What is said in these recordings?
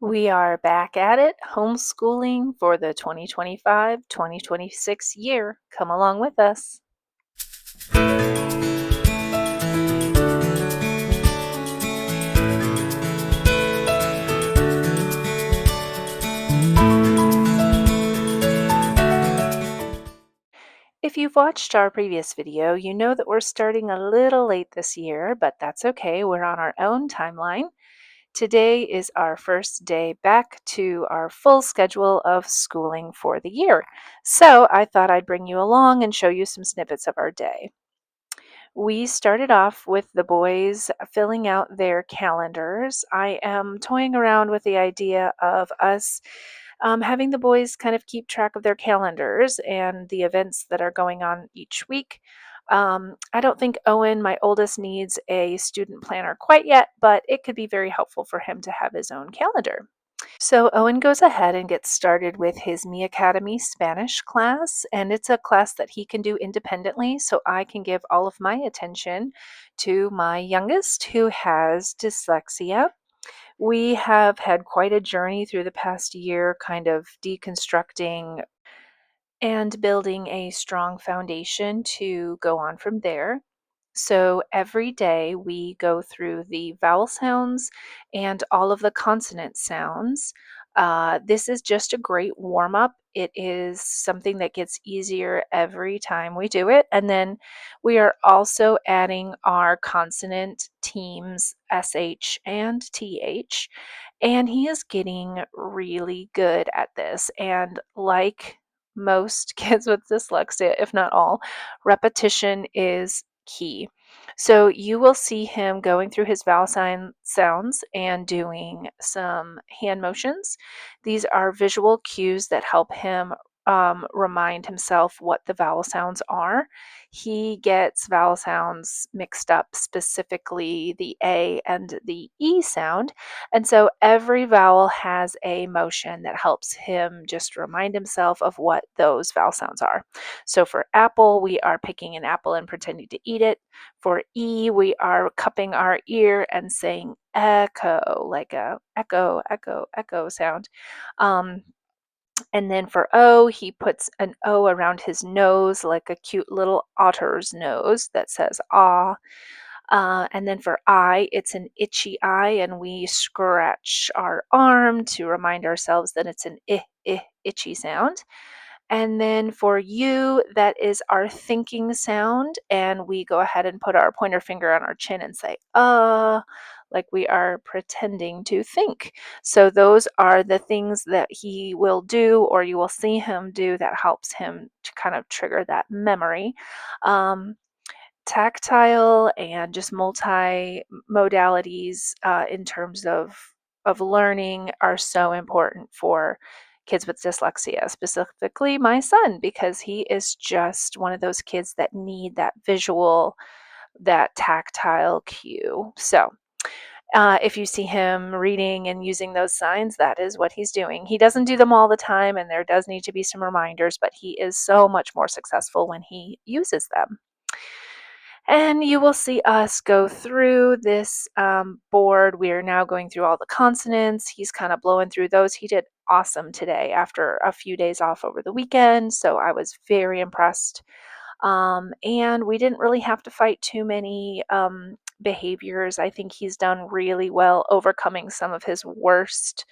We are back at it, homeschooling for the 2025-2026 year. Come along with us. If you've watched our previous video, you know that we're starting a little late this year, but that's okay. We're on our own timeline. Today is our first day back to our full schedule of schooling for the year. So I thought I'd bring you along and show you some snippets of our day. We started off with the boys filling out their calendars. I am toying around with the idea of us having the boys kind of keep track of their calendars and the events that are going on each week. I don't think Owen, my oldest, needs a student planner quite yet, but it could be very helpful for him to have his own calendar. So Owen goes ahead and gets started with his Miacademy Spanish class, and it's a class that he can do independently, so I can give all of my attention to my youngest who has dyslexia. We have had quite a journey through the past year, kind of deconstructing and building a strong foundation to go on from there. So every day we go through the vowel sounds and all of the consonant sounds. This is just a great warm up. It is something that gets easier every time we do it. And then we are also adding our consonant teams, SH and TH. And he is getting really good at this. And like most kids with dyslexia, if not all, repetition is key. So you will see him going through his vowel sounds and doing some hand motions. These are visual cues that help him remind himself what the vowel sounds are. He gets vowel sounds mixed up, specifically the A and the E sound. And so every vowel has a motion that helps him just remind himself of what those vowel sounds are. So for apple, we are picking an apple and pretending to eat it. For E, we are cupping our ear and saying echo, like a echo, echo, echo sound. Um, and then for O, he puts an O around his nose, like a cute little otter's nose that says ah. And then for I, it's an itchy eye, and we scratch our arm to remind ourselves that it's an itchy sound. And then for U, that is our thinking sound, and we go ahead and put our pointer finger on our chin and say, like we are pretending to think. So those are the things that he will do, or you will see him do, that helps him to kind of trigger that memory. Um, Tactile and just multi modalities in terms of learning are so important for kids with dyslexia, specifically my son, because he is just one of those kids that need that visual, that tactile cue. So if you see him reading and using those signs, that is what he's doing. He doesn't do them all the time, and there does need to be some reminders, but he is so much more successful when he uses them. And you will see us go through this board. We are now going through all the consonants. He's kind of blowing through those. He did awesome today after a few days off over the weekend, so I was very impressed. And we didn't really have to fight too many behaviors. I think he's done really well overcoming some of his worst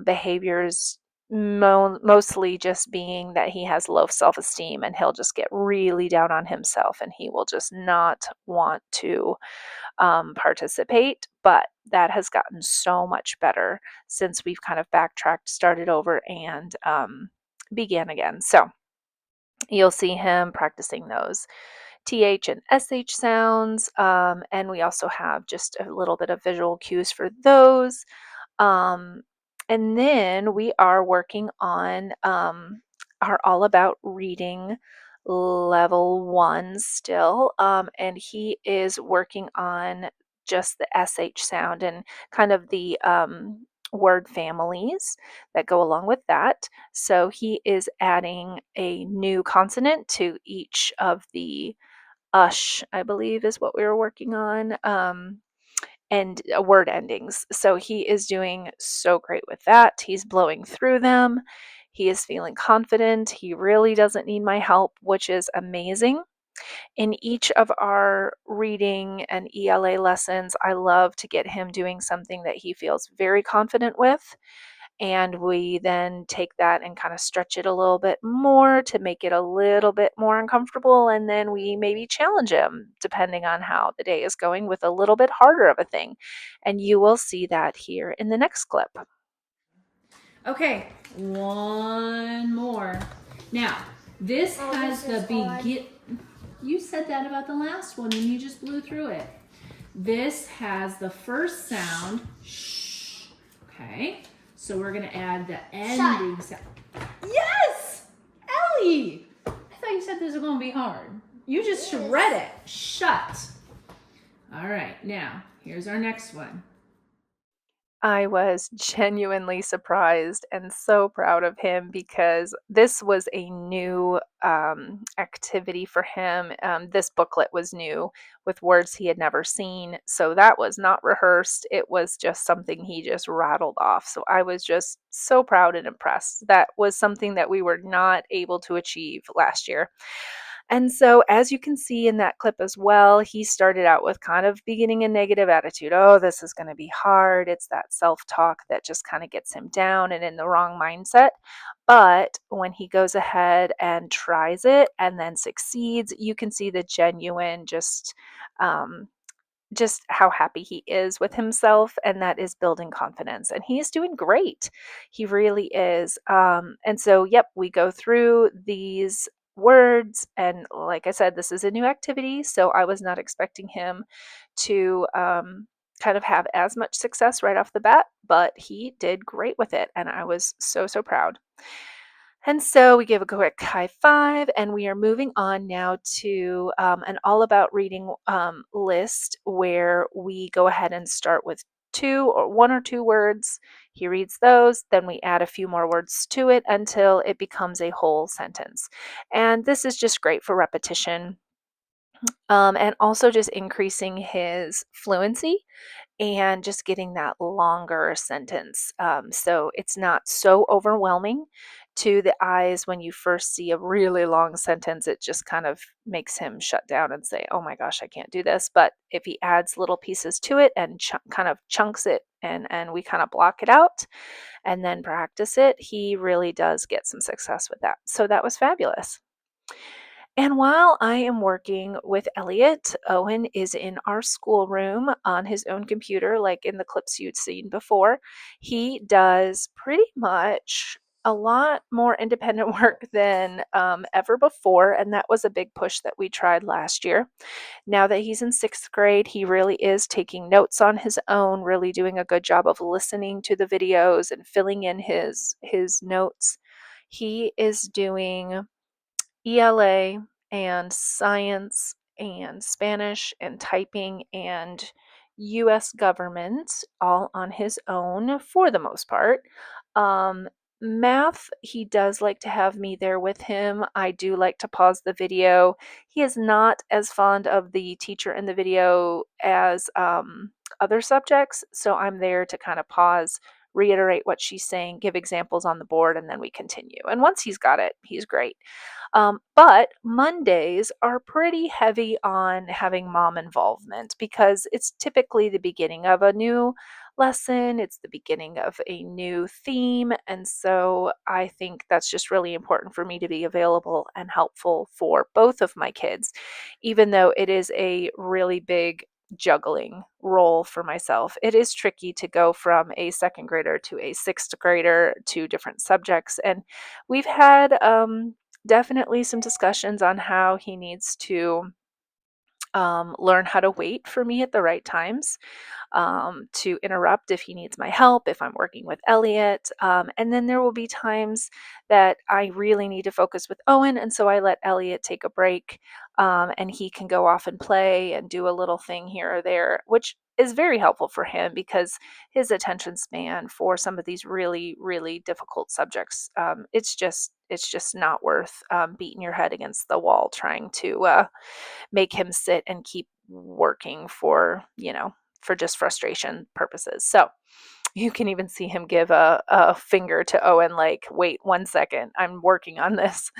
behaviors, mostly just being that he has low self esteem and he'll just get really down on himself and he will just not want to participate. But that has gotten so much better since we've kind of backtracked, started over, and began again. So you'll see him practicing those TH and SH sounds. And we also have just a little bit of visual cues for those. Um, and then we are working on our All About Reading level 1 still. And he is working on just the SH sound and kind of the word families that go along with that. So he is adding a new consonant to each of the ush, I believe is what we were working on. and word endings. So he is doing so great with that. He's blowing through them. He is feeling confident. He really doesn't need my help, which is amazing. In each of our reading and ELA lessons, I love to get him doing something that he feels very confident with. And we then take that and kind of stretch it a little bit more to make it a little bit more uncomfortable. And then we maybe challenge him, depending on how the day is going, with a little bit harder of a thing. And you will see that here in the next clip. Okay, one more. Now, this has the begin. You said that about the last one and you just blew through it. This has the first sound. Shh. Okay, so we're going to add the ending sound. Yes! Ellie! I thought you said this was going to be hard. You just read it. Shut. All right, now, here's our next one. I was genuinely surprised and so proud of him because this was a new activity for him. This booklet was new with words he had never seen. So that was not rehearsed. It was just something he just rattled off. So I was just so proud and impressed. That was something that we were not able to achieve last year. And so, as you can see in that clip as well, he started out with kind of beginning a negative attitude. Oh, this is going to be hard. It's that self talk that just kind of gets him down and in the wrong mindset. But when he goes ahead and tries it and then succeeds, you can see the genuine um, just how happy he is with himself, and that is building confidence, and he is doing great. He really is. And so yep, we go through these words, and like I said, this is a new activity, so I was not expecting him to kind of have as much success right off the bat, but he did great with it, and I was so proud. And so we give a quick high five, and we are moving on now to an all about reading list where we go ahead and start with two or one or two words. He reads those, then we add a few more words to it until it becomes a whole sentence. And this is just great for repetition, and also just increasing his fluency and just getting that longer sentence. So it's not so overwhelming to the eyes when you first see a really long sentence. It just kind of makes him shut down and say, oh my gosh, I can't do this. But if he adds little pieces to it and kind of chunks it and we kind of block it out and then practice it, he really does get some success with that. So that was fabulous. And while I am working with Elliot, Owen is in our schoolroom on his own computer, like in the clips you'd seen before. He does pretty much a lot more independent work than ever before, and that was a big push that we tried last year. Now that he's in sixth grade, he really is taking notes on his own, really doing a good job of listening to the videos and filling in his notes. He is doing ELA and science and Spanish and typing and US government all on his own for the most part. Um, Math, he does like to have me there with him. I do like to pause the video. He is not as fond of the teacher in the video as other subjects, so I'm there to kind of pause, reiterate what she's saying, give examples on the board, and then we continue. And once he's got it, he's great. But Mondays are pretty heavy on having mom involvement because it's typically the beginning of a new lesson, it's the beginning of a new theme. And so I think that's just really important for me to be available and helpful for both of my kids, even though it is a really big juggling role for myself. It is tricky to go from a second grader to a sixth grader to different subjects. And we've had definitely some discussions on how he needs to learn how to wait for me at the right times, to interrupt if he needs my help, if I'm working with Elliot. And then there will be times that I really need to focus with Owen. And so I let Elliot take a break, and he can go off and play and do a little thing here or there, which is very helpful for him because his attention span for some of these really difficult subjects, it's just not worth beating your head against the wall trying to make him sit and keep working for for just frustration purposes. So you can even see him give a finger to Owen, like, wait 1 second, I'm working on this.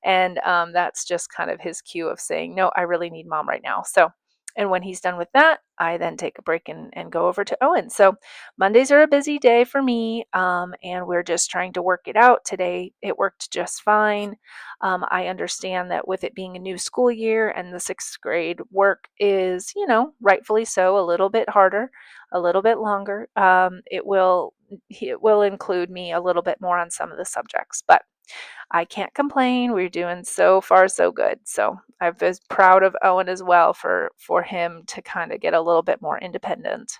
And that's just kind of his cue of saying, no, I really need mom right now. So, and when he's done with that, I then take a break and go over to Owen. So Mondays are a busy day for me, and we're just trying to work it out. Today, it worked just fine. I understand that with it being a new school year and the sixth grade work is, rightfully so, a little bit harder, a little bit longer. It will include me a little bit more on some of the subjects, but I can't complain. We're doing so far so good. So I was proud of Owen as well for him to kind of get a little bit more independent.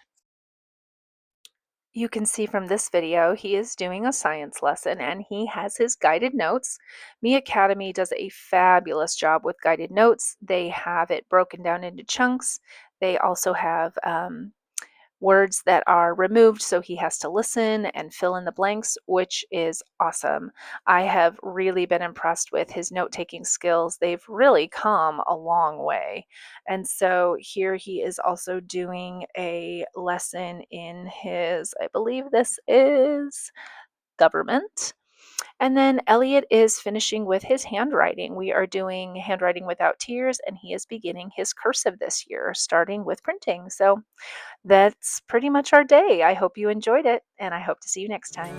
You can see from this video, he is doing a science lesson and he has his guided notes. Miacademy does a fabulous job with guided notes. They have it broken down into chunks. They also have words that are removed, so he has to listen and fill in the blanks, which is awesome. I have really been impressed with his note-taking skills. They've really come a long way. And so here he is also doing a lesson in his, I believe this is government. And then Elliot is finishing with his handwriting. We are doing Handwriting Without Tears, and he is beginning his cursive this year, starting with printing. So that's pretty much our day. I hope you enjoyed it, and I hope to see you next time.